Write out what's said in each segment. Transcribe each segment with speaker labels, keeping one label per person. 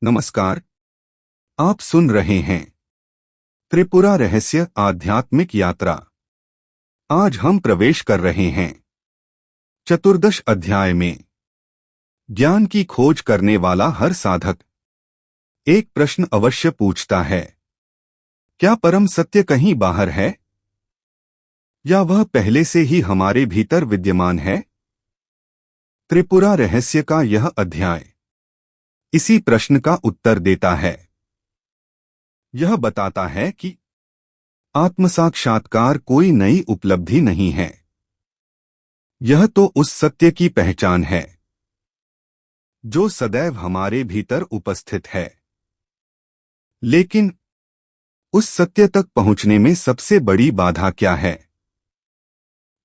Speaker 1: नमस्कार। आप सुन रहे हैं त्रिपुरा रहस्य आध्यात्मिक यात्रा। आज हम प्रवेश कर रहे हैं चतुर्दश अध्याय में। ज्ञान की खोज करने वाला हर साधक एक प्रश्न अवश्य पूछता है, क्या परम सत्य कहीं बाहर है या वह पहले से ही हमारे भीतर विद्यमान है? त्रिपुरा रहस्य का यह अध्याय इसी प्रश्न का उत्तर देता है। यह बताता है कि आत्मसाक्षात्कार कोई नई उपलब्धि नहीं है, यह तो उस सत्य की पहचान है जो सदैव हमारे भीतर उपस्थित है। लेकिन उस सत्य तक पहुंचने में सबसे बड़ी बाधा क्या है?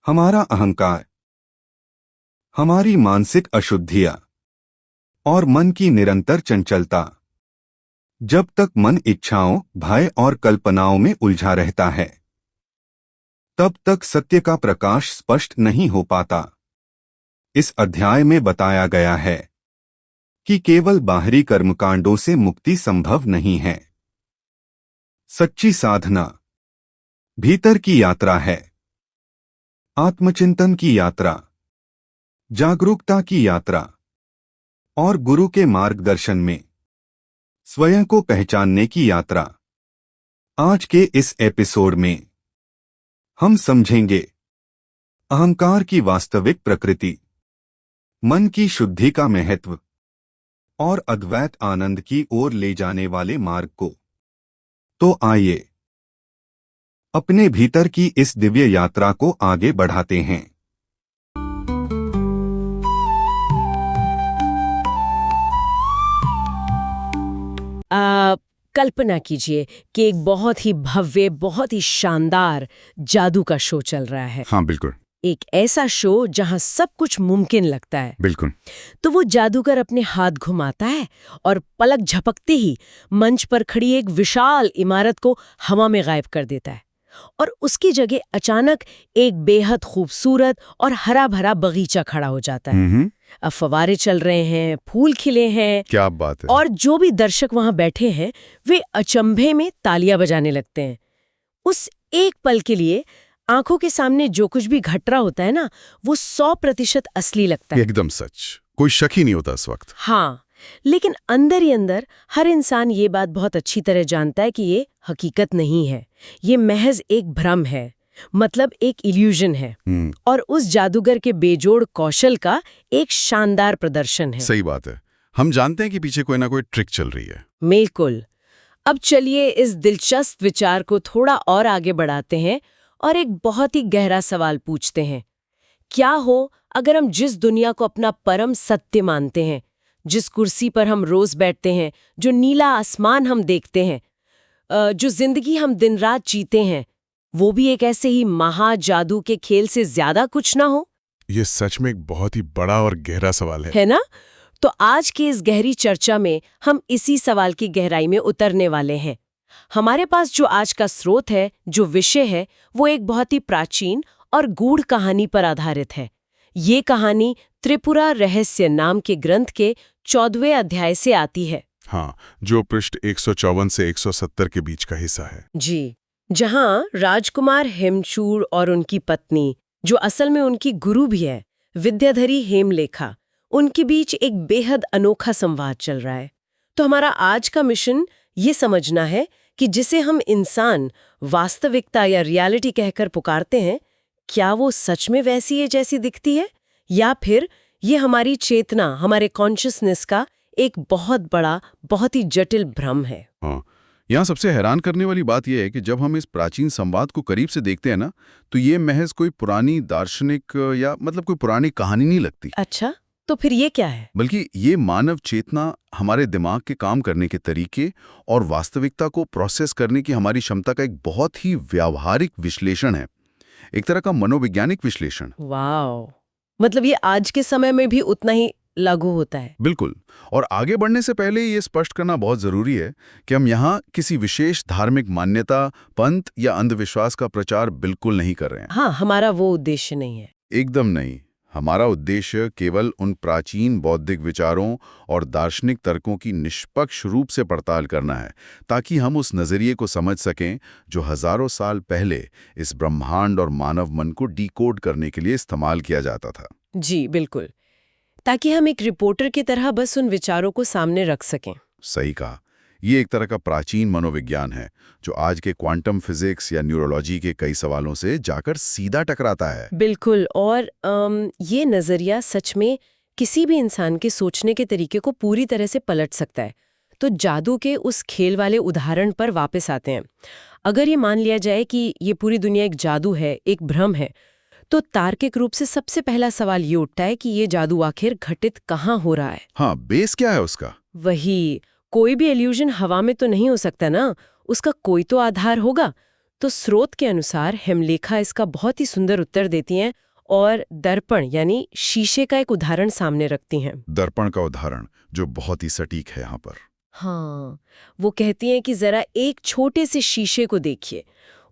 Speaker 1: हमारा अहंकार, हमारी मानसिक अशुद्धियां और मन की निरंतर चंचलता। जब तक मन इच्छाओं, भय और कल्पनाओं में उलझा रहता है, तब तक सत्य का प्रकाश स्पष्ट नहीं हो पाता। इस अध्याय में बताया गया है कि केवल बाहरी कर्मकांडों से मुक्ति संभव नहीं है। सच्ची साधना भीतर की यात्रा है, आत्मचिंतन की यात्रा, जागरूकता की यात्रा और गुरु के मार्गदर्शन में स्वयं को पहचानने की यात्रा। आज के इस एपिसोड में हम समझेंगे अहंकार की वास्तविक प्रकृति, मन की शुद्धि का महत्व और अद्वैत आनंद की ओर ले जाने वाले मार्ग को। तो आइए अपने भीतर की इस दिव्य यात्रा को आगे बढ़ाते हैं।
Speaker 2: कल्पना कीजिए कि एक बहुत ही भव्य, बहुत ही शानदार जादू का शो चल रहा है।
Speaker 3: हाँ, बिल्कुल।
Speaker 2: एक ऐसा शो जहां सब कुछ मुमकिन लगता है।
Speaker 3: बिल्कुल।
Speaker 2: तो वो जादूगर अपने हाथ घुमाता है और पलक झपकते ही मंच पर खड़ी एक विशाल इमारत को हवा में गायब कर देता है और उसकी जगह अचानक एक बेहद खूबसूरत और हरा भरा बगीचा खड़ा हो जाता है। अब फव्वारे चल रहे हैं, फूल खिले हैं।
Speaker 3: क्या बात है।
Speaker 2: और जो भी दर्शक वहां बैठे हैं वे अचंभे में तालियां बजाने लगते हैं। उस एक पल के लिए आंखों के सामने जो कुछ भी घट रहा होता है ना, वो 100% असली लगता है।
Speaker 3: एकदम सच, कोई शक ही नहीं होता इस वक्त।
Speaker 2: हाँ, लेकिन अंदर ही अंदर हर इंसान ये बात बहुत अच्छी तरह जानता है कि ये हकीकत नहीं है, ये महज एक भ्रम है, मतलब एक इल्यूजन है और उस जादूगर के बेजोड़ कौशल का एक शानदार प्रदर्शन है।
Speaker 3: सही बात है, हम जानते हैं कि पीछे कोई ना कोई ट्रिक चल रही है।
Speaker 2: बिल्कुल। अब चलिए इस दिलचस्प विचार को थोड़ा और आगे बढ़ाते हैं और एक बहुत ही गहरा सवाल पूछते हैं। क्या हो अगर हम जिस दुनिया को अपना परम सत्य मानते हैं, जिस कुर्सी पर हम रोज बैठते हैं, जो नीला आसमान हम देखते हैं, जो जिंदगी हम दिन रात जीते हैं, वो भी एक ऐसे ही महा जादू के खेल से ज्यादा कुछ ना हो?
Speaker 3: ये सच में एक बहुत ही बड़ा और गहरा सवाल है
Speaker 2: ना? तो आज की इस गहरी चर्चा में हम इसी सवाल की गहराई में उतरने वाले हैं। हमारे पास जो आज का स्रोत है, जो विषय है, वो एक बहुत ही प्राचीन और गूढ़ कहानी पर आधारित है। ये कहानी त्रिपुरा रहस्य नाम के ग्रंथ के 14वें अध्याय से आती है।
Speaker 3: हाँ, जो पृष्ठ 154 से 170 के बीच का हिस्सा है।
Speaker 2: जी, जहां राजकुमार हेमचूड़ और उनकी पत्नी, जो असल में उनकी गुरु भी है, विद्याधरी हेमलेखा, उनके बीच एक बेहद अनोखा संवाद चल रहा है। तो हमारा आज का मिशन ये समझना है कि जिसे हम इंसान, वास्तविकता या रियलिटी कहकर पुकारते हैं, क्या वो सच में वैसी है जैसी दिखती है, या फिर ये हमारी चेतना, हमारे कॉन्शियसनेस का एक बहुत बड़ा, बहुत ही जटिल भ्रम है।
Speaker 3: हाँ, यहाँ सबसे हैरान करने वाली बात यह है कि जब हम इस प्राचीन संवाद को करीब से देखते हैं ना, तो ये महज कोई पुरानी दार्शनिक या मतलब कोई पुरानी कहानी नहीं लगती।
Speaker 2: अच्छा, तो फिर ये क्या है?
Speaker 3: बल्कि ये मानव चेतना, हमारे दिमाग के काम करने के तरीके और वास्तविकता को प्रोसेस करने की हमारी क्षमता का एक बहुत ही व्यावहारिक विश्लेषण है, एक तरह का मनोवैज्ञानिक विश्लेषण।
Speaker 2: वाह, मतलब ये आज के समय में भी उतना ही लागू होता है।
Speaker 3: बिल्कुल। और आगे बढ़ने से पहले ये स्पष्ट करना बहुत जरूरी है कि हम यहाँ किसी विशेष धार्मिक मान्यता, पंथ या अंधविश्वास का प्रचार बिल्कुल नहीं कर रहे हैं।
Speaker 2: हाँ, हमारा वो उद्देश्य नहीं है।
Speaker 3: एकदम नहीं। हमारा उद्देश्य केवल उन प्राचीन बौद्धिक विचारों और दार्शनिक तर्कों की निष्पक्ष रूप से पड़ताल करना है, ताकि हम उस नज़रिए को समझ सकें जो हजारों साल पहले इस ब्रह्मांड और मानव मन को डिकोड करने के लिए इस्तेमाल किया जाता था।
Speaker 2: जी बिल्कुल, ताकि हम एक रिपोर्टर की तरह बस उन विचारों को सामने रख सकें।
Speaker 3: सही कहा। ये एक तरह का प्राचीन मनोविज्ञान है जो आज के क्वांटम फिजिक्स या न्यूरोलॉजी के कई सवालों से जाकर सीधा टकराता है।
Speaker 2: बिल्कुल, और ये नज़रिया सच में किसी भी इंसान के सोचने के तरीके को पूरी तरह से पलट सकता है। तो जादू के उस खेल वाले उदाहरण पर वापस आते हैं। अगर ये मान लिया जाए कि ये पूरी दुनिया एक जादू है, एक भ्रम है, तो तार्किक रूप से सबसे पहला सवाल ये उठता है कि ये जादू आखिर घटित कहाँ हो रहा है।
Speaker 3: हाँ, बेस क्या है उसका?
Speaker 2: वही, कोई भी इल्यूजन हवा में तो नहीं हो सकता ना, उसका कोई तो आधार होगा। तो स्रोत के अनुसार हेमलेखा इसका बहुत ही सुंदर उत्तर देती हैं और दर्पण यानी शीशे का एक उदाहरण सामने रखती हैं।
Speaker 3: दर्पण का उदाहरण जो बहुत ही सटीक है यहाँ पर।
Speaker 2: हाँ, वो कहती हैं कि जरा एक छोटे से शीशे को देखिए।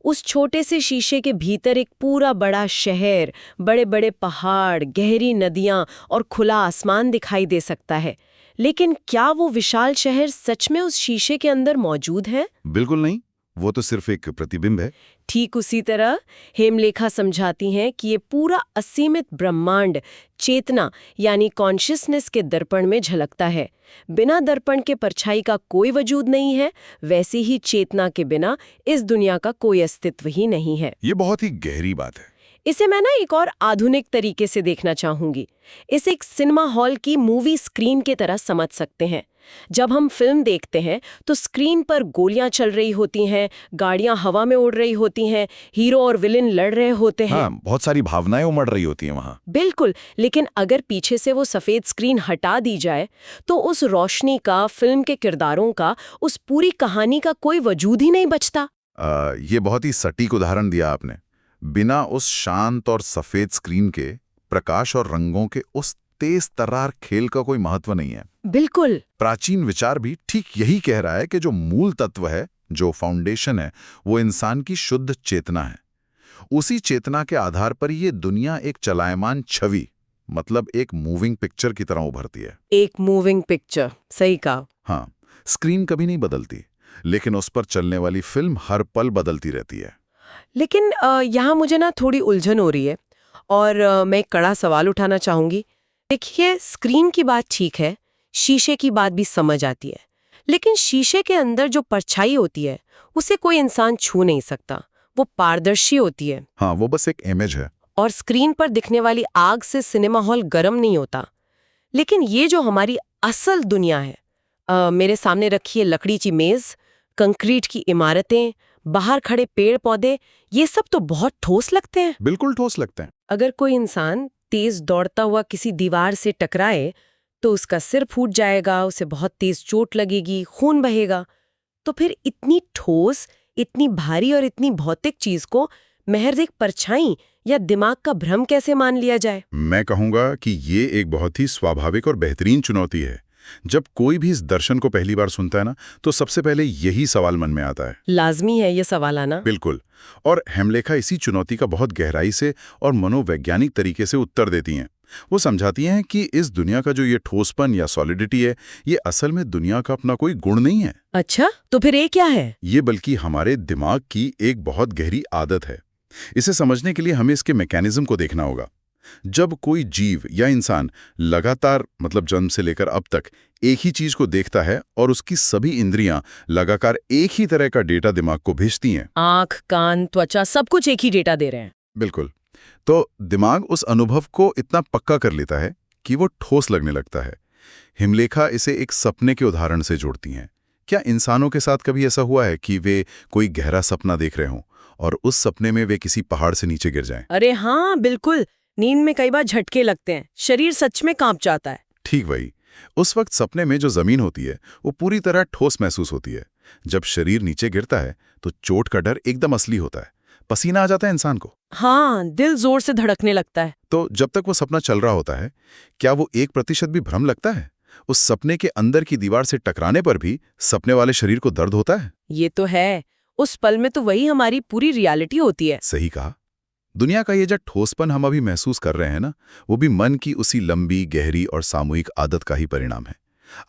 Speaker 2: उस छोटे से शीशे के भीतर एक पूरा बड़ा शहर, बड़े बड़े पहाड़, गहरी नदियां और खुला आसमान दिखाई दे सकता है। लेकिन क्या वो विशाल शहर सच में उस शीशे के अंदर मौजूद है?
Speaker 3: बिल्कुल नहीं, वो तो सिर्फ एक प्रतिबिंब है।
Speaker 2: ठीक उसी तरह हेमलेखा समझाती हैं कि ये पूरा असीमित ब्रह्मांड चेतना यानी कॉन्शियसनेस के दर्पण में झलकता है। बिना दर्पण के परछाई का कोई वजूद नहीं है, वैसे ही चेतना के बिना इस दुनिया का कोई अस्तित्व ही नहीं है।
Speaker 3: ये बहुत ही गहरी बात है।
Speaker 2: इसे मैं ना एक और आधुनिक तरीके से देखना चाहूंगी। इसे एक सिनेमा हॉल की मूवी स्क्रीन की तरह समझ सकते हैं। जब हम फिल्म देखते हैं तो स्क्रीन पर गोलियां चल रही होती हैं, गाड़ियां हवा में उड़ रही होती हैं, हीरो और विलेन लड़ रहे होते हैं।
Speaker 3: हाँ, बहुत सारी भावनाएं उमड़ रही होती हैं वहाँ।
Speaker 2: बिल्कुल, लेकिन अगर पीछे से वो सफेद स्क्रीन हटा दी जाए तो उस रोशनी का, फिल्म के किरदारों का, उस पूरी कहानी का कोई वजूद ही नहीं बचता।
Speaker 3: ये बहुत ही सटीक उदाहरण दिया आपने। बिना उस शांत और सफेद स्क्रीन के, प्रकाश और रंगों के उस तेज तर्रार खेल का कोई महत्व नहीं है।
Speaker 2: बिल्कुल।
Speaker 3: प्राचीन विचार भी ठीक यही कह रहा है कि जो मूल तत्व है, जो फाउंडेशन है, वो इंसान की शुद्ध चेतना है। उसी चेतना के आधार पर ये दुनिया एक चलायमान छवि, मतलब एक मूविंग पिक्चर की तरह उभरती है।
Speaker 2: एक मूविंग पिक्चर, सही कहा।
Speaker 3: हाँ, स्क्रीन कभी नहीं बदलती, लेकिन उस पर चलने वाली फिल्म हर पल बदलती रहती है।
Speaker 2: लेकिन यहाँ मुझे ना थोड़ी उलझन हो रही है और मैं एक कड़ा सवाल उठाना चाहूंगी। देखिए, स्क्रीन की बात ठीक है, शीशे की बात भी समझ आती है, लेकिन शीशे के अंदर जो परछाई होती है उसे कोई इंसान छू नहीं सकता। वो पारदर्शी होती है।
Speaker 3: हाँ, वो बस एक इमेज है।
Speaker 2: और स्क्रीन पर दिखने वाली आग से सिनेमा हॉल गर्म नहीं होता। लेकिन ये जो हमारी असल दुनिया है, मेरे सामने रखी है लकड़ी की मेज, कंक्रीट की इमारतें, बाहर खड़े पेड़ पौधे, ये सब तो बहुत ठोस लगते हैं।
Speaker 3: बिल्कुल ठोस लगते हैं।
Speaker 2: अगर कोई इंसान तेज दौड़ता हुआ किसी दीवार से टकराए तो उसका सिर फूट जाएगा, उसे बहुत तेज चोट लगेगी, खून बहेगा। तो फिर इतनी ठोस, इतनी भारी और इतनी भौतिक चीज को महज एक परछाई या दिमाग का भ्रम कैसे मान लिया जाए?
Speaker 3: मैं कहूंगा कि ये एक बहुत ही स्वाभाविक और बेहतरीन चुनौती है। जब कोई भी इस दर्शन को पहली बार सुनता है ना, तो सबसे पहले यही सवाल मन में आता है।
Speaker 2: लाजमी है ये सवाल आना।
Speaker 3: बिल्कुल। और हेमलेखा इसी चुनौती का बहुत गहराई से और मनोवैज्ञानिक तरीके से उत्तर देती हैं। वो समझाती हैं कि इस दुनिया का जो ये ठोसपन या सॉलिडिटी है, ये असल में दुनिया का अपना कोई गुण नहीं है।
Speaker 2: अच्छा, तो फिर ये क्या है?
Speaker 3: ये बल्कि हमारे दिमाग की एक बहुत गहरी आदत है। इसे समझने के लिए हमें इसके मैकेनिज्म को देखना होगा। जब कोई जीव या इंसान लगातार, मतलब जन्म से लेकर अब तक, एक ही चीज को देखता है और उसकी सभी इंद्रियां लगातार एक ही तरह का डेटा दिमाग को भेजती हैं।
Speaker 2: आंख, कान, त्वचा, सब कुछ एक ही डेटा दे रहे हैं।
Speaker 3: बिल्कुल। तो दिमाग उस अनुभव को इतना पक्का कर लेता है कि वो ठोस लगने लगता है। हेमलेखा इसे एक सपने के उदाहरण से जोड़ती हैं। क्या इंसानों के साथ कभी ऐसा हुआ है कि वे कोई गहरा सपना देख रहे हों और उस सपने में वे किसी पहाड़ से नीचे गिर जाएं?
Speaker 2: अरे हाँ, बिल्कुल। नींद में कई बार झटके लगते हैं, शरीर सच में कांप जाता है।
Speaker 3: ठीक वही। उस वक्त सपने में जो जमीन होती है वो पूरी तरह ठोस महसूस होती है। जब शरीर नीचे गिरता है तो चोट का डर एकदम असली होता है। पसीना आ जाता है इंसान को।
Speaker 2: हाँ, दिल जोर से धड़कने लगता है।
Speaker 3: तो जब तक वो सपना चल रहा होता है, क्या वो 1% भी भ्रम लगता है? उस सपने के अंदर की दीवार से टकराने पर भी सपने वाले शरीर को दर्द होता है?
Speaker 2: ये तो है। उस पल में तो वही हमारी पूरी रियलिटी होती है।
Speaker 3: सही कहा। दुनिया का ये जो ठोसपन हम अभी महसूस कर रहे हैं ना, वो भी मन की उसी लंबी, गहरी और सामूहिक आदत का ही परिणाम है।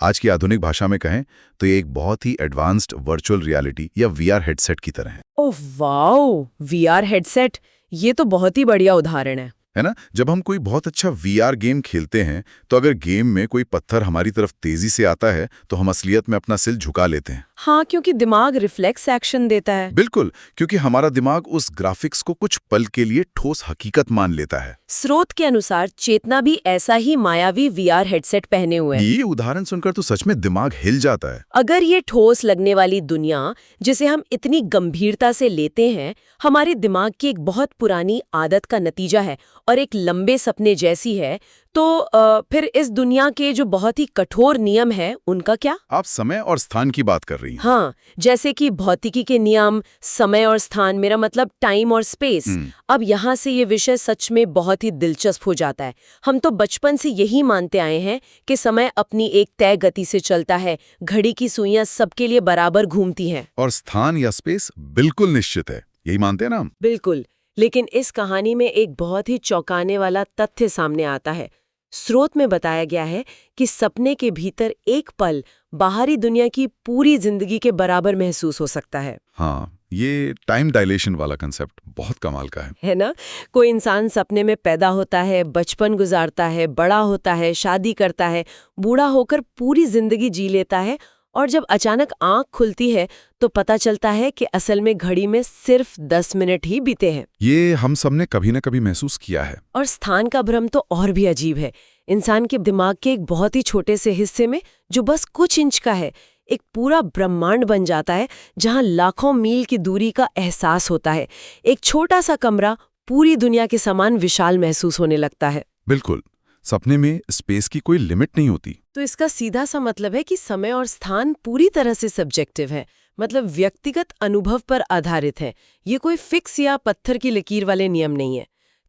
Speaker 3: आज की आधुनिक भाषा में कहें तो ये एक बहुत ही एडवांस्ड वर्चुअल रियलिटी या वीआर हेडसेट की तरह है।
Speaker 2: ओह वाओ, वीआर हेडसेट, ये तो बहुत ही बढ़िया उदाहरण
Speaker 3: है ना? जब हम कोई बहुत अच्छा वीआर गेम खेलते हैं तो अगर गेम में कोई पत्थर हमारी तरफ तेजी से आता है तो हम असलियत में अपना सिर झुका लेते हैं।
Speaker 2: हाँ, क्योंकि दिमाग रिफ्लेक्स एक्शन देता है।
Speaker 3: बिल्कुल, क्योंकि हमारा दिमाग उस ग्राफिक्स को कुछ पल के लिए ठोस हकीकत मान लेता है।
Speaker 2: स्रोत के अनुसार चेतना भी ऐसा ही मायावी वीआर हेडसेट पहने हुए है।
Speaker 3: ये उदाहरण सुनकर तो सच में दिमाग हिल जाता है।
Speaker 2: अगर ये ठोस लगने वाली दुनिया जिसे हम इतनी गंभीरता से लेते हैं हमारे दिमाग की एक बहुत पुरानी आदत का नतीजा है और एक लंबे सपने जैसी है, तो फिर इस दुनिया के जो बहुत ही कठोर नियम है उनका क्या?
Speaker 3: आप समय और स्थान की बात कर रही हैं।
Speaker 2: हाँ, जैसे कि भौतिकी के नियम, समय और स्थान, मेरा मतलब टाइम और स्पेस। अब यहाँ से ये विषय सच में बहुत ही दिलचस्प हो जाता है। हम तो बचपन से यही मानते आए हैं कि समय अपनी एक तय गति से चलता है, घड़ी की सुइयां सबके लिए बराबर घूमती हैं।
Speaker 3: और स्थान या स्पेस बिल्कुल निश्चित है, यही मानते हैं ना हम?
Speaker 2: बिल्कुल, लेकिन इस कहानी में एक बहुत ही चौंकाने वाला तथ्य सामने आता है। स्रोत में बताया गया है कि सपने के भीतर एक पल बाहरी दुनिया की पूरी जिंदगी के बराबर महसूस हो सकता है।
Speaker 3: हाँ, ये टाइम डायलेशन वाला कंसेप्ट बहुत कमाल का है
Speaker 2: ना? कोई इंसान सपने में पैदा होता है, बचपन गुजारता है, बड़ा होता है, शादी करता है, बूढ़ा होकर पूरी जिंदगी जी लेता है और जब अचानक आंख खुलती है तो पता चलता है कि असल में घड़ी में सिर्फ 10 मिनट ही बीते हैं।
Speaker 3: ये हम सबने कभी न कभी महसूस किया है।
Speaker 2: और स्थान का भ्रम तो और भी अजीब है। इंसान के दिमाग के एक बहुत ही छोटे से हिस्से में, जो बस कुछ इंच का है, एक पूरा ब्रह्मांड बन जाता है जहां लाखों मील की दूरी का एहसास होता है। एक छोटा सा कमरा पूरी दुनिया के समान विशाल महसूस होने लगता है।
Speaker 3: बिल्कुल, सपने में स्पेस की कोई लिमिट नहीं होती।
Speaker 2: तो इसका सीधा सा मतलब है कि समय और स्थान पूरी तरह से सब्जेक्टिव है, मतलब व्यक्तिगत अनुभव पर आधारित है। ये कोई फिक्स या पत्थर की लकीर वाले नियम नहीं है।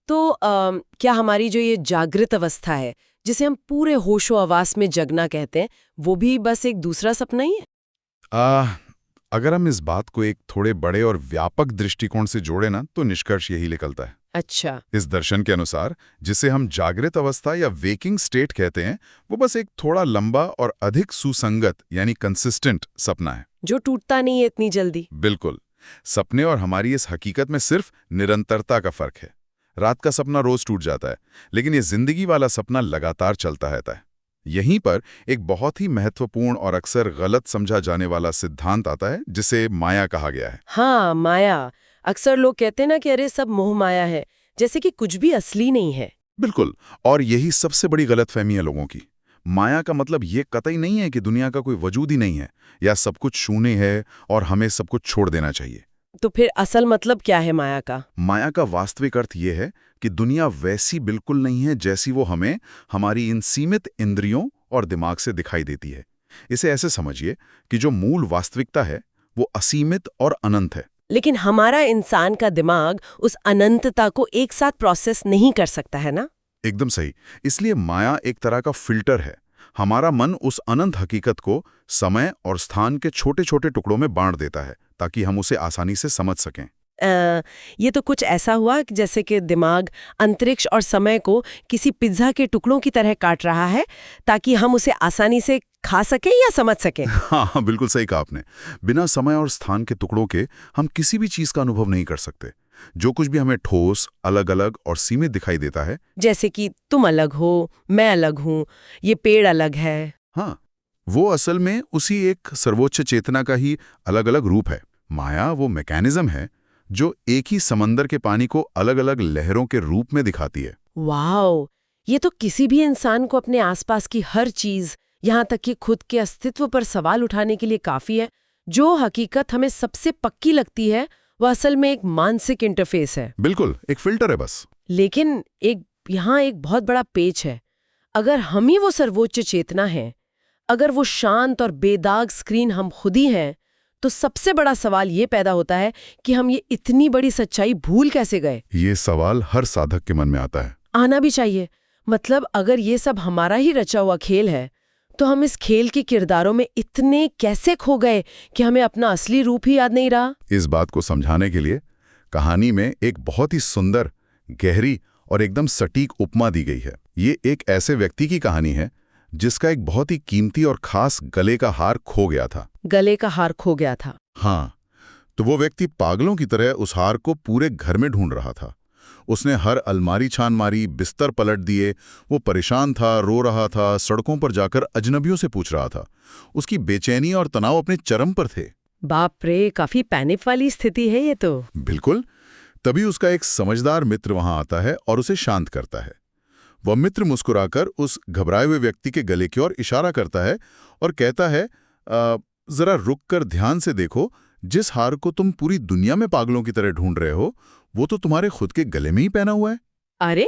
Speaker 2: तो क्या हमारी जो ये जागृत अवस्था है, जिसे हम पूरे होशो आवास में जगना कहते हैं, वो भी बस एक दूसरा सपना ही है?
Speaker 3: अगर हम इस बात को एक थोड़े बड़े और व्यापक दृष्टिकोण से जोड़े ना, तो निष्कर्ष यही निकलता है।
Speaker 2: अच्छा।
Speaker 3: इस दर्शन के अनुसार जिसे हम जागृत अवस्था या वेकिंग स्टेट कहते हैं, वो बस एक थोड़ा लंबा और अधिक सुसंगत यानी कंसिस्टेंट सपना है,
Speaker 2: जो टूटता नहीं है इतनी जल्दी।
Speaker 3: बिल्कुल। सपने और हमारी इस हकीकत में सिर्फ निरंतरता का फर्क है। रात का सपना रोज टूट जाता है, लेकिन ये जिंदगी वाला सपना लगातार चलता रहता है। यहीं पर एक बहुत ही महत्वपूर्ण और अक्सर गलत समझा जाने वाला सिद्धांत आता है, जिसे माया कहा गया है।
Speaker 2: हाँ, माया। अक्सर लोग कहते हैं ना कि अरे सब मोह माया है, जैसे कि कुछ भी असली नहीं है।
Speaker 3: बिल्कुल, और यही सबसे बड़ी गलतफहमी है लोगों की। माया का मतलब ये कतई नहीं है कि दुनिया का कोई वजूद ही नहीं है या सब कुछ शून्य है और हमें सब कुछ छोड़ देना चाहिए।
Speaker 2: तो फिर असल मतलब क्या है माया का?
Speaker 3: माया का वास्तविक अर्थ ये है कि दुनिया वैसी बिल्कुल नहीं है जैसी वो हमें हमारी इन सीमित इंद्रियों और दिमाग से दिखाई देती है। इसे ऐसे समझिए कि जो मूल वास्तविकता है वो असीमित और अनंत है।
Speaker 2: लेकिन हमारा इंसान का दिमाग उस अनंतता को एक साथ प्रोसेस नहीं कर सकता है ना?
Speaker 3: एकदम सही। इसलिए माया एक तरह का फिल्टर है। हमारा मन उस अनंत हकीकत को समय और स्थान के छोटे छोटे टुकड़ों में बांट देता है ताकि हम उसे आसानी से समझ सकें।
Speaker 2: ये तो कुछ ऐसा हुआ कि जैसे कि दिमाग अंतरिक्ष और समय को किसी पिज्जा के टुकड़ों की तरह काट रहा है ताकि हम उसे आसानी से खा सकें या समझ सकें।
Speaker 3: हाँ, बिल्कुल सही कहा आपने। बिना समय और स्थान के टुकड़ों के हम किसी भी चीज का अनुभव नहीं कर सकते। जो कुछ भी हमें ठोस, अलग अलग और सीमित दिखाई देता है,
Speaker 2: जैसे कि तुम अलग हो, मैं अलग हूँ, ये पेड़ अलग है,
Speaker 3: हाँ, वो असल में उसी एक सर्वोच्च चेतना का ही अलग अलग रूप है। माया वो मैकेनिज्म है जो एक ही समंदर के पानी को अलग अलग लहरों के रूप में दिखाती है।
Speaker 2: वाओ, ये तो किसी भी इंसान को अपने आसपास की हर चीज, यहाँ तक कि खुद के अस्तित्व पर सवाल उठाने के लिए काफी है। जो हकीकत हमें सबसे पक्की लगती है वह असल में एक मानसिक इंटरफेस है।
Speaker 3: बिल्कुल, एक फिल्टर है बस।
Speaker 2: लेकिन यहाँ एक बहुत बड़ा पेच है। अगर हम ही वो सर्वोच्च चेतना है, अगर वो शांत और बेदाग स्क्रीन हम खुद ही हैं, तो सबसे बड़ा सवाल ये पैदा होता है कि हम ये इतनी बड़ी सच्चाई भूल कैसे गए।
Speaker 3: ये सवाल हर साधक के मन में आता है।
Speaker 2: आना भी चाहिए। मतलब अगर ये सब हमारा ही रचा हुआ खेल है, तो हम इस खेल के किरदारों में इतने कैसे खो गए कि हमें अपना असली रूप ही याद नहीं रहा।
Speaker 3: इस बात को समझाने के लिए कहानी में एक बहुत ही सुंदर गहरी और एकदम सटीक उपमा दी गई है। ये एक ऐसे व्यक्ति की कहानी है जिसका एक बहुत ही कीमती और खास गले का हार खो गया था।
Speaker 2: गले का हार खो गया था।
Speaker 3: हाँ, तो वो व्यक्ति पागलों की तरह उस हार को पूरे घर में ढूंढ रहा था। उसने हर अलमारी छान मारी, बिस्तर पलट दिए। वो परेशान था, रो रहा था, सड़कों पर जाकर अजनबियों से पूछ रहा था। उसकी बेचैनी और तनाव अपने चरम पर थे।
Speaker 2: बाप रे, काफी पैनिक वाली स्थिति है ये तो।
Speaker 3: बिल्कुल। तभी उसका एक समझदार मित्र वहां आता है और उसे शांत करता है। वह मित्र मुस्कुराकर उस घबराए हुए व्यक्ति के गले की ओर इशारा करता है और कहता है, जरा रुक कर ध्यान से देखो, जिस हार को तुम पूरी दुनिया में पागलों की तरह ढूंढ रहे हो वो तो तुम्हारे खुद के गले में ही पहना हुआ है।
Speaker 2: अरे,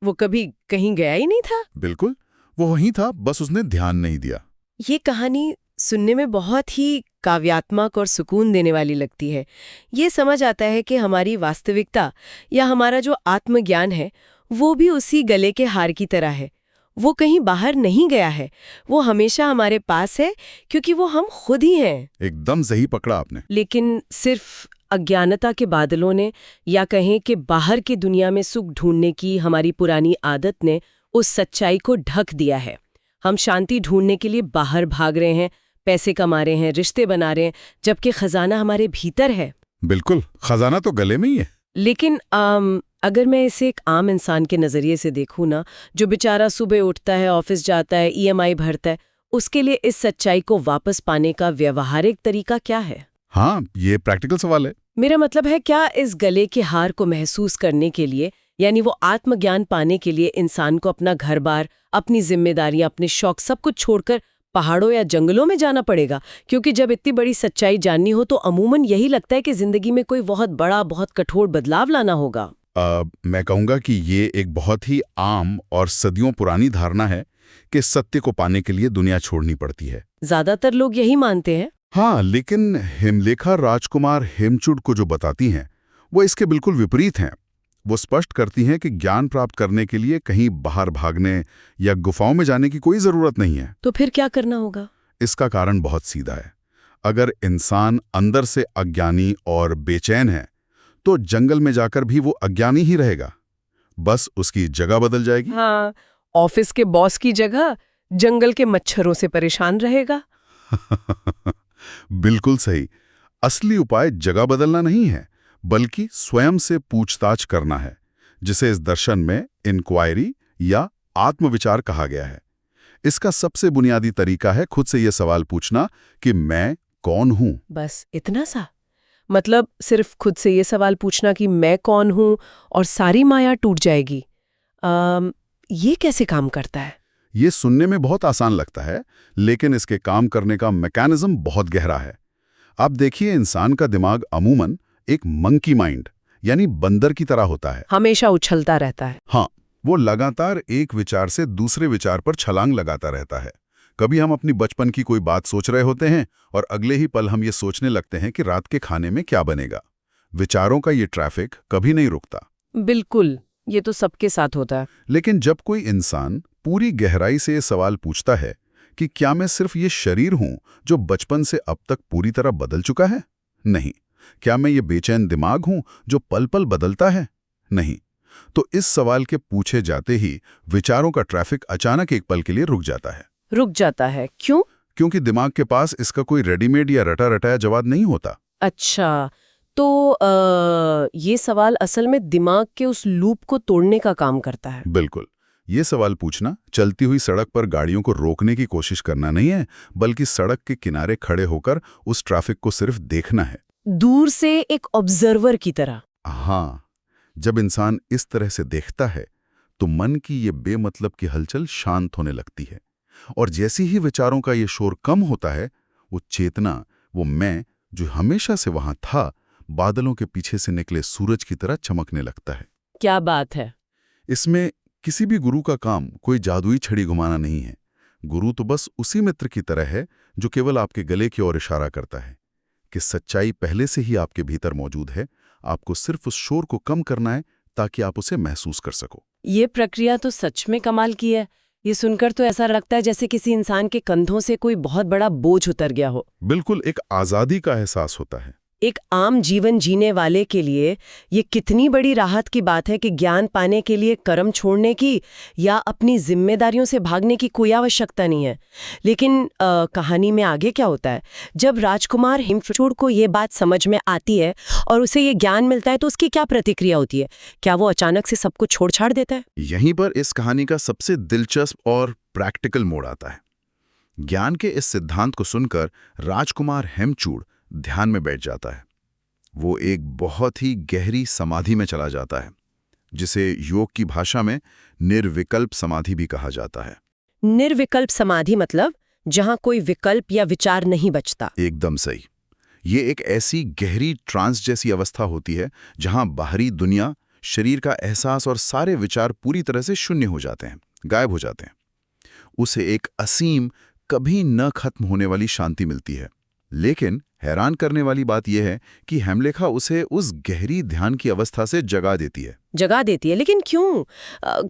Speaker 2: वो कभी कहीं गया ही नहीं था।
Speaker 3: बिल्कुल, वो वहीं था, बस उसने ध्यान नहीं दिया।
Speaker 2: ये कहानी सुनने में बहुत ही काव्यात्मक और सुकून देने वाली लगती है। ये समझ आता है कि हमारी वास्तविकता या हमारा जो आत्मज्ञान है वो भी उसी गले के हार की तरह है। वो कहीं बाहर नहीं गया है, वो हमेशा हमारे पास है क्योंकि वो हम खुद ही हैं।
Speaker 3: एकदम सही पकड़ा आपने।
Speaker 2: लेकिन सिर्फ अज्ञानता के बादलों ने, या कहें कि बाहर की दुनिया में सुख ढूंढने की हमारी पुरानी आदत ने उस सच्चाई को ढक दिया है। हम शांति ढूंढने के लिए बाहर भाग रहे हैं, पैसे कमा रहे हैं, रिश्ते बना रहे हैं, जबकि खजाना हमारे भीतर है।
Speaker 3: बिल्कुल, खजाना तो गले में ही है।
Speaker 2: लेकिन अगर मैं इसे एक आम इंसान के नज़रिए से देखूं ना, जो बेचारा सुबह उठता है, ऑफिस जाता है, ईएमआई भरता है, उसके लिए इस सच्चाई को वापस पाने का व्यवहारिक तरीका क्या है?
Speaker 3: हाँ, ये प्रैक्टिकल सवाल है।
Speaker 2: मेरा मतलब है, क्या इस गले के हार को महसूस करने के लिए, यानी वो आत्मज्ञान पाने के लिए इंसान को अपना घर-बार, अपनी जिम्मेदारियां, अपने शौक सब कुछ छोड़कर पहाड़ों या जंगलों में जाना पड़ेगा? क्योंकि जब इतनी बड़ी सच्चाई जाननी हो तो अमूमन यही लगता है कि जिंदगी में कोई बहुत बड़ा, बहुत कठोर बदलाव लाना होगा।
Speaker 3: मैं कहूँगा कि ये एक बहुत ही आम और सदियों पुरानी धारणा है कि सत्य को पाने के लिए दुनिया छोड़नी पड़ती है।
Speaker 2: ज्यादातर लोग यही मानते हैं।
Speaker 3: हाँ, लेकिन हेमलेखा राजकुमार हेमचूड को जो बताती हैं वो इसके बिल्कुल विपरीत हैं। वो स्पष्ट करती हैं कि ज्ञान प्राप्त करने के लिए कहीं बाहर भागने या गुफाओं में जाने की कोई जरूरत नहीं है।
Speaker 2: तो फिर क्या करना होगा?
Speaker 3: इसका कारण बहुत सीधा है। अगर इंसान अंदर से अज्ञानी और बेचैन है तो जंगल में जाकर भी वो अज्ञानी ही रहेगा, बस उसकी जगह बदल जाएगी।
Speaker 2: हाँ, ऑफिस के बॉस की जगह जंगल के मच्छरों से परेशान रहेगा।
Speaker 3: बिल्कुल सही। असली उपाय जगह बदलना नहीं है, बल्कि स्वयं से पूछताछ करना है, जिसे इस दर्शन में इंक्वायरी या आत्मविचार कहा गया है। इसका सबसे बुनियादी तरीका है खुद से यह सवाल पूछना कि मैं कौन हूं।
Speaker 2: बस इतना सा? मतलब सिर्फ खुद से ये सवाल पूछना कि मैं कौन हूं और सारी माया टूट जाएगी? ये कैसे काम करता है?
Speaker 3: ये सुनने में बहुत आसान लगता है, लेकिन इसके काम करने का मैकेनिज्म बहुत गहरा है। आप देखिए, इंसान का दिमाग अमूमन एक मंकी माइंड यानी बंदर की तरह होता है।
Speaker 2: हमेशा उछलता रहता है।
Speaker 3: हाँ, वो लगातार एक विचार से दूसरे विचार पर छलांग लगाता रहता है। कभी हम अपनी बचपन की कोई बात सोच रहे होते हैं और अगले ही पल हम ये सोचने लगते हैं कि रात के खाने में क्या बनेगा। विचारों का ये ट्रैफिक कभी नहीं रुकता।
Speaker 2: बिल्कुल, ये तो सबके साथ होता है।
Speaker 3: लेकिन जब कोई इंसान पूरी गहराई से ये सवाल पूछता है कि क्या मैं सिर्फ ये शरीर हूं जो बचपन से अब तक पूरी तरह बदल चुका है? नहीं। क्या मैं ये बेचैन दिमाग हूं जो पल पल बदलता है? नहीं। तो इस सवाल के पूछे जाते ही विचारों का ट्रैफिक अचानक एक पल के लिए रुक जाता है।
Speaker 2: रुक जाता है? क्यों?
Speaker 3: क्योंकि दिमाग के पास इसका कोई रेडीमेड या रटा रटाया जवाब नहीं होता।
Speaker 2: अच्छा, तो ये सवाल असल में दिमाग के उस लूप को तोड़ने का काम करता है।
Speaker 3: बिल्कुल। ये सवाल पूछना चलती हुई सड़क पर गाड़ियों को रोकने की कोशिश करना नहीं है, बल्कि सड़क के किनारे खड़े होकर उस ट्रैफिक को सिर्फ देखना है,
Speaker 2: दूर से, एक ऑब्जर्वर की तरह।
Speaker 3: हाँ, जब इंसान इस तरह से देखता है तो मन की ये बेमतलब की हलचल शांत होने लगती है, और जैसे ही विचारों का ये शोर कम होता है, वो चेतना, वो मैं जो हमेशा से वहां था, बादलों के पीछे से निकले सूरज की तरह चमकने लगता है।
Speaker 2: क्या बात है!
Speaker 3: इसमें किसी भी गुरु का काम कोई जादुई छड़ी घुमाना नहीं है। गुरु तो बस उसी मित्र की तरह है जो केवल आपके गले की ओर इशारा करता है कि सच्चाई पहले से ही आपके भीतर मौजूद है, आपको सिर्फ उस शोर को कम करना है ताकि आप उसे महसूस कर सको।
Speaker 2: ये प्रक्रिया तो सच में कमाल की है। ये सुनकर तो ऐसा लगता है जैसे किसी इंसान के कंधों से कोई बहुत बड़ा बोझ उतर गया हो।
Speaker 3: बिल्कुल, एक आज़ादी का एहसास होता है।
Speaker 2: एक आम जीवन जीने वाले के लिए ये कितनी बड़ी राहत की बात है कि ज्ञान पाने के लिए कर्म छोड़ने की या अपनी जिम्मेदारियों से भागने की कोई आवश्यकता नहीं है। लेकिन कहानी में आगे क्या होता है? जब राजकुमार हेमचूड़ को ये बात समझ में आती है और उसे ये ज्ञान मिलता है तो उसकी क्या प्रतिक्रिया होती है? क्या वो अचानक से सब कुछ छोड़ छाड़ देता है?
Speaker 3: यहीं पर इस कहानी का सबसे दिलचस्प और प्रैक्टिकल मोड़ आता है। ज्ञान के इस सिद्धांत को सुनकर राजकुमार हेमचूड़ ध्यान में बैठ जाता है। वो एक बहुत ही गहरी समाधि में चला जाता है, जिसे योग की भाषा में निर्विकल्प समाधि भी कहा जाता है।
Speaker 2: निर्विकल्प समाधि मतलब जहां कोई विकल्प या विचार नहीं बचता।
Speaker 3: एकदम सही। ये एक ऐसी गहरी ट्रांस जैसी अवस्था होती है जहां बाहरी दुनिया, शरीर का एहसास और सारे विचार पूरी तरह से शून्य हो जाते हैं, गायब हो जाते हैं। उसे एक असीम, कभी न खत्म होने वाली शांति मिलती है। लेकिन हैरान करने वाली बात यह है कि हेमलेखा उसे उस गहरी ध्यान की अवस्था से जगा देती है।
Speaker 2: लेकिन क्यों?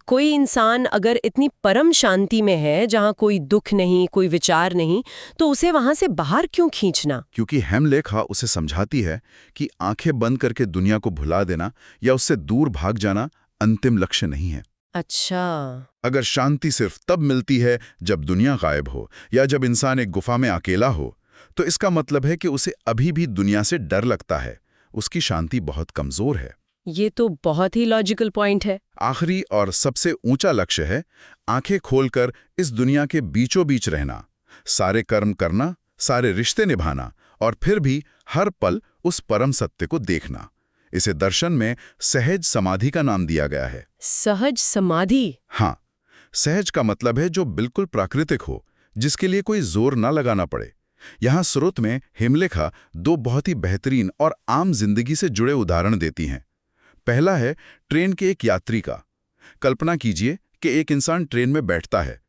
Speaker 2: कोई इंसान अगर इतनी परम शांति में है जहां कोई दुख नहीं, कोई विचार नहीं, तो उसे वहां से बाहर क्यों खींचना?
Speaker 3: क्योंकि हेमलेखा उसे समझाती है कि आंखें बंद करके दुनिया को भुला देना या उससे दूर भाग जाना अंतिम लक्ष्य नहीं है।
Speaker 2: अच्छा।
Speaker 3: अगर शांति सिर्फ तब मिलती है जब दुनिया गायब हो या जब इंसान एक गुफा में अकेला हो, तो इसका मतलब है कि उसे अभी भी दुनिया से डर लगता है, उसकी शांति बहुत कमजोर है।
Speaker 2: ये तो बहुत ही लॉजिकल पॉइंट है।
Speaker 3: आखिरी और सबसे ऊंचा लक्ष्य है आंखें खोलकर इस दुनिया के बीचों बीच रहना, सारे कर्म करना, सारे रिश्ते निभाना और फिर भी हर पल उस परम सत्य को देखना। इसे दर्शन में सहज समाधि का नाम दिया गया है।
Speaker 2: सहज समाधि?
Speaker 3: हाँ, सहज का मतलब है जो बिल्कुल प्राकृतिक हो, जिसके लिए कोई जोर ना लगाना पड़े। यहाँ स्रोत में हेमलेखा दो बहुत ही बेहतरीन और आम जिंदगी से जुड़े उदाहरण देती हैं। पहला है ट्रेन के एक यात्री का। कल्पना कीजिए कि एक इंसान ट्रेन में बैठता है।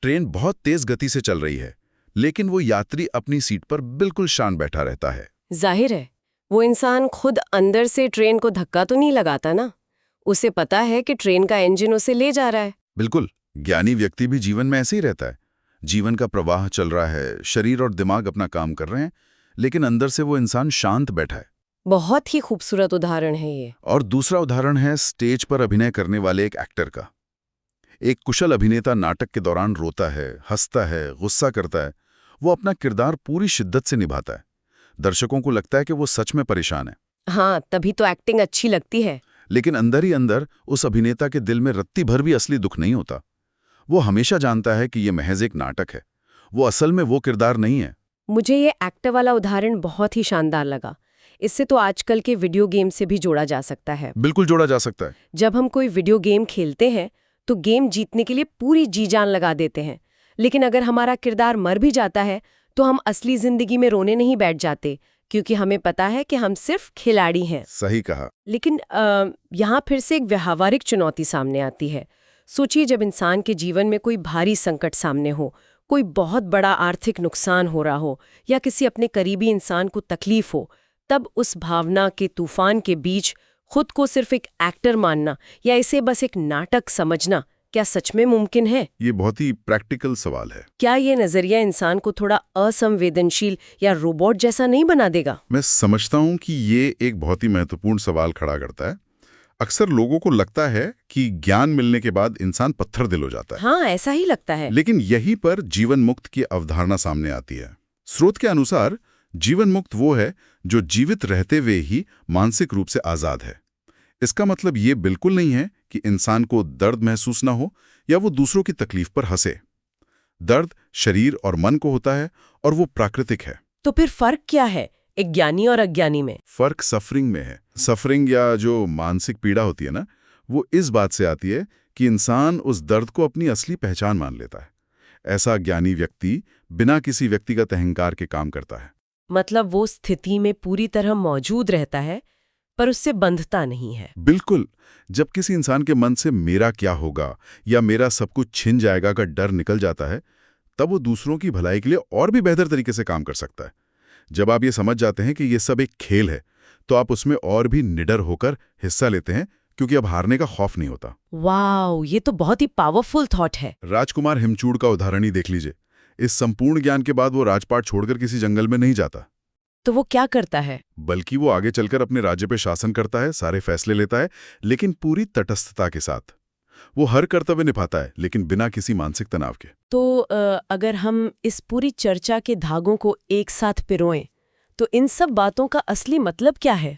Speaker 3: ट्रेन बहुत तेज गति से चल रही है, लेकिन वो यात्री अपनी सीट पर बिल्कुल शांत बैठा रहता है।
Speaker 2: जाहिर है वो इंसान खुद अंदर से ट्रेन को धक्का तो नहीं लगाता ना। उसे पता है कि ट्रेन का इंजन उसे ले जा रहा है।
Speaker 3: बिल्कुल। ज्ञानी व्यक्ति भी जीवन में ऐसे ही रहता है। जीवन का प्रवाह चल रहा है, शरीर और दिमाग अपना काम कर रहे हैं, लेकिन अंदर से वो इंसान शांत बैठा है।
Speaker 2: बहुत ही खूबसूरत उदाहरण है ये।
Speaker 3: और दूसरा उदाहरण है स्टेज पर अभिनय करने वाले एक एक्टर का। एक कुशल अभिनेता नाटक के दौरान रोता है, हंसता है, गुस्सा करता है। वो अपना किरदार पूरी शिद्दत से निभाता है। दर्शकों को लगता है कि वो सच में परेशान है।
Speaker 2: हाँ, तभी तो एक्टिंग अच्छी लगती है।
Speaker 3: लेकिन अंदर ही अंदर उस अभिनेता के दिल में रत्ती भर भी असली दुख नहीं होता। वो हमेशा जानता है कि ये महज एक नाटक है, वो असल में वो किरदार नहीं है।
Speaker 2: मुझे ये एक्टर वाला उदाहरण बहुत ही शानदार लगा। इससे तो आजकल के वीडियो गेम से भी जोड़ा जा सकता है।
Speaker 3: बिल्कुल जोड़ा जा सकता है।
Speaker 2: जब हम कोई वीडियो गेम खेलते हैं तो गेम जीतने के लिए पूरी जी जान लगा देते हैं, लेकिन अगर हमारा किरदार मर भी जाता है तो हम असली जिंदगी में रोने नहीं बैठ जाते, क्योंकि हमें पता है कि हम सिर्फ खिलाड़ी हैं।
Speaker 3: सही कहा।
Speaker 2: लेकिन यहाँ फिर से एक व्यावहारिक चुनौती सामने आती है। सोचिए, जब इंसान के जीवन में कोई भारी संकट सामने हो, कोई बहुत बड़ा आर्थिक नुकसान हो रहा हो या किसी अपने करीबी इंसान को तकलीफ हो, तब उस भावना के तूफान के बीच खुद को सिर्फ एक एक्टर मानना या इसे बस एक नाटक समझना क्या सच में मुमकिन है?
Speaker 3: ये बहुत ही प्रैक्टिकल सवाल है।
Speaker 2: क्या ये नजरिया इंसान को थोड़ा असंवेदनशील या रोबोट जैसा नहीं बना देगा?
Speaker 3: मैं समझता हूँ कि ये एक बहुत ही महत्वपूर्ण सवाल खड़ा करता है। अक्सर लोगों को लगता है कि ज्ञान मिलने के बाद इंसान पत्थर दिल हो जाता है।
Speaker 2: हाँ, ऐसा ही लगता है।
Speaker 3: लेकिन यहीं पर जीवन मुक्त की अवधारणा सामने आती है। स्रोत के अनुसार जीवन मुक्त वो है जो जीवित रहते हुए ही मानसिक रूप से आजाद है। इसका मतलब ये बिल्कुल नहीं है कि इंसान को दर्द महसूस ना हो या वो दूसरों की तकलीफ पर हंसे। दर्द शरीर और मन को होता है और वो प्राकृतिक है।
Speaker 2: तो फिर फर्क क्या है एक ज्ञानी और अज्ञानी में?
Speaker 3: फर्क सफरिंग में है। सफरिंग या जो मानसिक पीड़ा होती है ना, वो इस बात से आती है कि इंसान उस दर्द को अपनी असली पहचान मान लेता है। ऐसा ज्ञानी व्यक्ति बिना किसी व्यक्तिगत अहंकार के काम करता है।
Speaker 2: मतलब वो स्थिति में पूरी तरह मौजूद रहता है पर उससे बंधता नहीं है।
Speaker 3: बिल्कुल। जब किसी इंसान के मन से मेरा क्या होगा या मेरा सब कुछ छिन जाएगा का डर निकल जाता है, तब वो दूसरों की भलाई के लिए और भी बेहतर तरीके से काम कर सकता है। जब आप ये समझ जाते हैं कि ये सब एक खेल है, तो आप उसमें और भी निडर होकर हिस्सा लेते हैं, क्योंकि अब हारने का खौफ नहीं होता।
Speaker 2: वाओ, ये तो बहुत ही पावरफुल थॉट है।
Speaker 3: राजकुमार हेमचूड़ का उदाहरण ही देख लीजिए। इस संपूर्ण ज्ञान के बाद वो राजपाट छोड़कर किसी जंगल में नहीं जाता।
Speaker 2: तो वो क्या करता है?
Speaker 3: बल्कि वो आगे चलकर अपने राज्य पे शासन करता है, सारे फैसले लेता है, लेकिन पूरी तटस्थता के साथ। वो हर कर्तव्य निभाता है, लेकिन बिना किसी मानसिक तनाव के।
Speaker 2: तो अगर हम इस पूरी चर्चा के धागों को एक साथ पिरोएं, तो इन सब बातों का असली मतलब क्या है?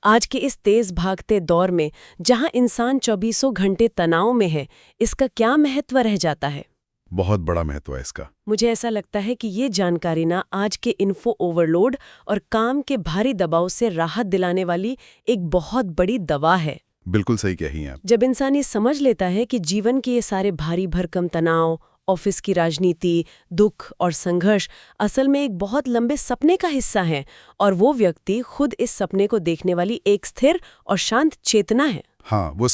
Speaker 2: आज के इस तेज भागते दौर में, जहां इंसान 24 घंटे तनाव में है, इसका क्या महत्व रह जाता है?
Speaker 3: बहुत बड़ा महत्व है इसका।
Speaker 2: मुझे ऐसा लगता है कि ये जानकारी ना आज के इन्फो ओवरलोड और काम के भारी दबाव से राहत दिलाने वाली एक बहुत बड़ी दवा है।
Speaker 3: बिल्कुल सही कही हैं आप।
Speaker 2: जब इंसान ये समझ लेता है कि जीवन के ये सारे भारी भरकम तनाव, ऑफिस की राजनीति, दुख और संघर्ष असल में एक बहुत लंबे सपने का हिस्सा है, और वो व्यक्ति खुद इस सपने को देखने वाली एक स्थिर और शांत चेतना है।
Speaker 3: हाँ, वो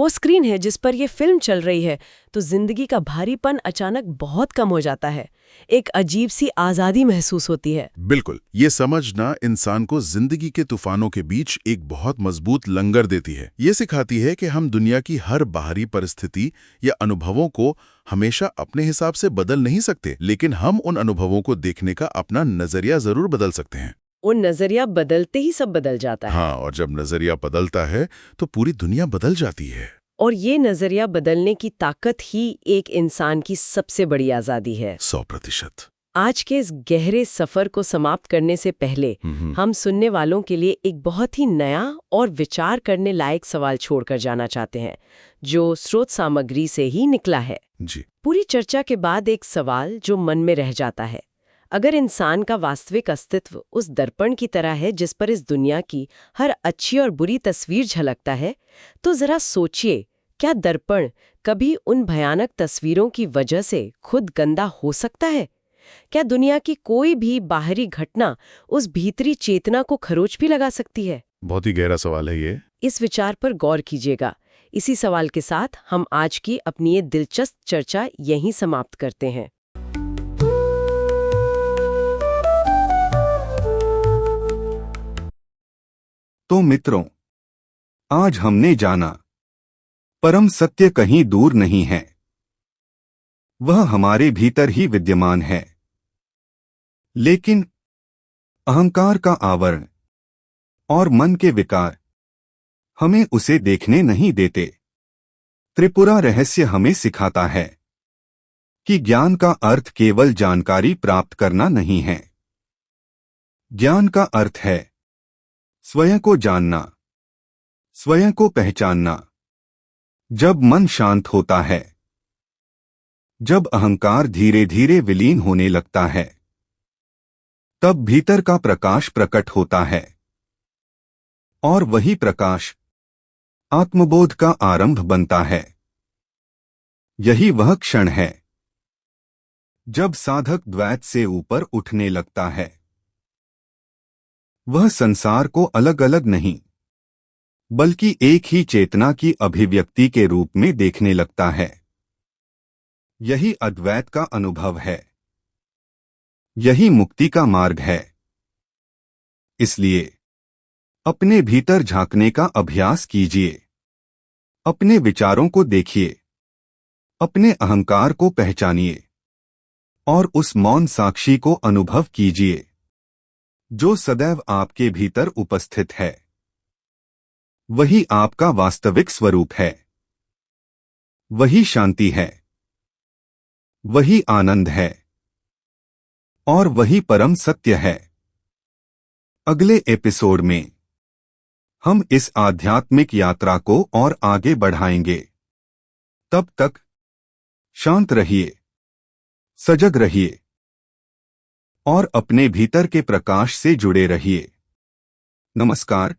Speaker 3: स्क्रीन है
Speaker 2: जिस पर ये फिल्म चल रही है, तो जिंदगी का भारीपन अचानक बहुत कम हो जाता है। एक अजीब सी आजादी महसूस होती है।
Speaker 3: बिल्कुल, ये समझना इंसान को जिंदगी के तूफानों के बीच एक बहुत मजबूत लंगर देती है। ये सिखाती है कि हम दुनिया की हर बाहरी परिस्थिति या अनुभवों को हमेशा अपने हिसाब से बदल नहीं सकते, लेकिन हम उन अनुभवों को देखने का अपना नजरिया जरूर बदल सकते हैं।
Speaker 2: वो नजरिया बदलते ही सब बदल जाता है।
Speaker 3: हाँ, और जब नजरिया बदलता है तो पूरी दुनिया बदल जाती है।
Speaker 2: और ये नजरिया बदलने की ताकत ही एक इंसान की सबसे बड़ी आजादी है।
Speaker 3: 100%।
Speaker 2: आज के इस गहरे सफर को समाप्त करने से पहले हम सुनने वालों के लिए एक बहुत ही नया और विचार करने लायक सवाल छोड़कर जाना चाहते हैं, जो स्रोत सामग्री से ही निकला है।
Speaker 3: जी।
Speaker 2: पूरी चर्चा के बाद एक सवाल जो मन में रह जाता है, अगर इंसान का वास्तविक अस्तित्व उस दर्पण की तरह है जिस पर इस दुनिया की हर अच्छी और बुरी तस्वीर झलकता है, तो जरा सोचिए, क्या दर्पण कभी उन भयानक तस्वीरों की वजह से खुद गंदा हो सकता है? क्या दुनिया की कोई भी बाहरी घटना उस भीतरी चेतना को खरोच भी लगा सकती है?
Speaker 3: बहुत ही गहरा सवाल है ये।
Speaker 2: इस विचार पर गौर कीजिएगा। इसी सवाल के साथ हम आज की अपनी ये दिलचस्प चर्चा यहीं समाप्त करते हैं।
Speaker 1: तो मित्रों, आज हमने जाना, परम सत्य कहीं दूर नहीं है, वह हमारे भीतर ही विद्यमान है। लेकिन अहंकार का आवरण और मन के विकार हमें उसे देखने नहीं देते। त्रिपुरा रहस्य हमें सिखाता है कि ज्ञान का अर्थ केवल जानकारी प्राप्त करना नहीं है। ज्ञान का अर्थ है स्वयं को जानना, स्वयं को पहचानना। जब मन शांत होता है, जब अहंकार धीरे धीरे विलीन होने लगता है, तब भीतर का प्रकाश प्रकट होता है, और वही प्रकाश आत्मबोध का आरंभ बनता है। यही वह क्षण है जब साधक द्वैत से ऊपर उठने लगता है। वह संसार को अलग अलग नहीं, बल्कि एक ही चेतना की अभिव्यक्ति के रूप में देखने लगता है। यही अद्वैत का अनुभव है, यही मुक्ति का मार्ग है। इसलिए अपने भीतर झांकने का अभ्यास कीजिए, अपने विचारों को देखिए, अपने अहंकार को पहचानिए, और उस मौन साक्षी को अनुभव कीजिए जो सदैव आपके भीतर उपस्थित है। वही आपका वास्तविक स्वरूप है, वही शांति है, वही आनंद है, और वही परम सत्य है। अगले एपिसोड में हम इस आध्यात्मिक यात्रा को और आगे बढ़ाएंगे। तब तक शांत रहिए, सजग रहिए, और अपने भीतर के प्रकाश से जुड़े रहिए। नमस्कार।